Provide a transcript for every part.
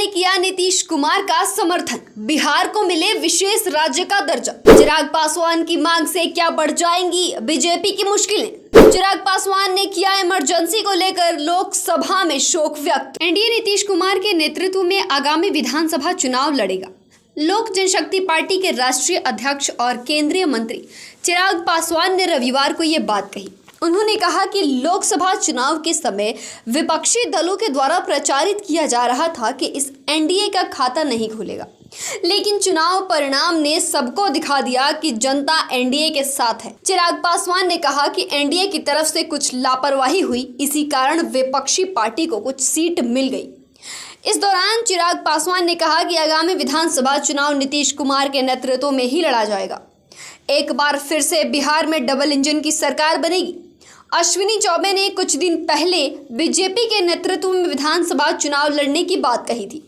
किया नीतीश कुमार का समर्थन, बिहार को मिले विशेष राज्य का दर्जा। चिराग पासवान की मांग से क्या बढ़ जाएंगी बीजेपी की मुश्किलें। चिराग पासवान ने किया इमरजेंसी को लेकर लोकसभा में शोक व्यक्त। एनडीए नीतीश कुमार के नेतृत्व में आगामी विधानसभा चुनाव लड़ेगा। लोक जनशक्ति पार्टी के राष्ट्रीय अध्यक्ष और केंद्रीय मंत्री चिराग पासवान ने रविवार को ये बात कही। उन्होंने कहा कि लोकसभा चुनाव के समय विपक्षी दलों के द्वारा प्रचारित किया जा रहा था कि इस एनडीए का खाता नहीं खुलेगा, लेकिन चुनाव परिणाम ने सबको दिखा दिया कि जनता एनडीए के साथ है। चिराग पासवान ने कहा कि एनडीए की तरफ से कुछ लापरवाही हुई, इसी कारण विपक्षी पार्टी को कुछ सीट मिल गई। इस दौरान चिराग पासवान ने कहा कि आगामी विधानसभा चुनाव नीतीश कुमार के नेतृत्व में ही लड़ा जाएगा। एक बार फिर से बिहार में डबल इंजन की सरकार बनेगी। अश्विनी चौबे ने कुछ दिन पहले बीजेपी के नेतृत्व में विधानसभा चुनाव लड़ने की बात कही थी।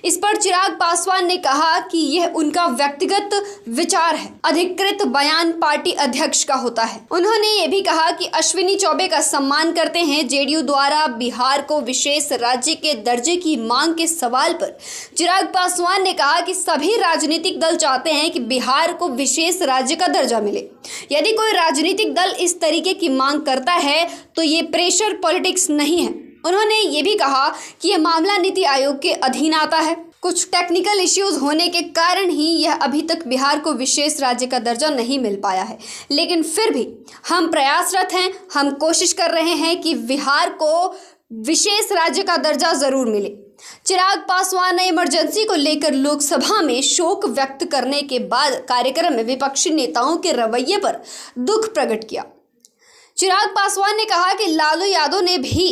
इस पर चिराग पासवान ने कहा कि यह उनका व्यक्तिगत विचार है, अधिकृत बयान पार्टी अध्यक्ष का होता है। उन्होंने ये भी कहा कि अश्विनी चौबे का सम्मान करते हैं। जेडीयू द्वारा बिहार को विशेष राज्य के दर्जे की मांग के सवाल पर चिराग पासवान ने कहा कि सभी राजनीतिक दल चाहते हैं कि बिहार को विशेष राज्य का दर्जा मिले। यदि कोई राजनीतिक दल इस तरीके की मांग करता है तो ये प्रेशर पॉलिटिक्स नहीं है। उन्होंने ये भी कहा कि यह मामला नीति आयोग के अधीन आता है। कुछ टेक्निकल इश्यूज होने के कारण ही यह अभी तक बिहार को विशेष राज्य का दर्जा नहीं मिल पाया है, लेकिन फिर भी हम प्रयासरत हैं। हम कोशिश कर रहे हैं कि बिहार को विशेष राज्य का दर्जा जरूर मिले। चिराग पासवान ने इमरजेंसी को लेकर लोकसभा में शोक व्यक्त करने के बाद कार्यक्रम में विपक्षी नेताओं के रवैये पर दुख प्रकट किया। चिराग पासवान ने कहा कि लालू यादव ने भी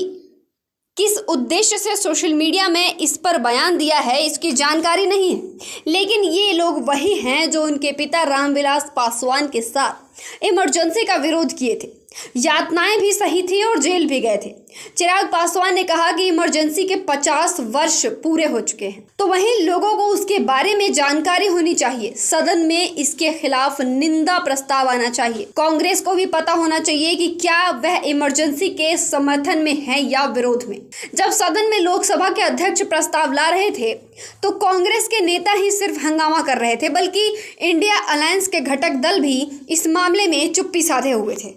किस उद्देश्य से सोशल मीडिया में इस पर बयान दिया है इसकी जानकारी नहीं है, लेकिन ये लोग वही हैं जो उनके पिता रामविलास पासवान के साथ इमरजेंसी का विरोध किए थे। यातनाएं भी सही थी और जेल भी गए थे। चिराग पासवान ने कहा कि इमरजेंसी के 50 वर्ष पूरे हो चुके हैं, तो वहीं लोगों को उसके बारे में जानकारी होनी चाहिए। सदन में इसके खिलाफ निंदा प्रस्ताव आना चाहिए। कांग्रेस को भी पता होना चाहिए कि क्या वह इमरजेंसी के समर्थन में है या विरोध में। जब सदन में लोकसभा के अध्यक्ष प्रस्ताव ला रहे थे तो कांग्रेस के नेता ही सिर्फ हंगामा कर रहे थे, बल्कि इंडिया अलायंस के घटक दल भी इस मामले में चुप्पी साधे हुए थे।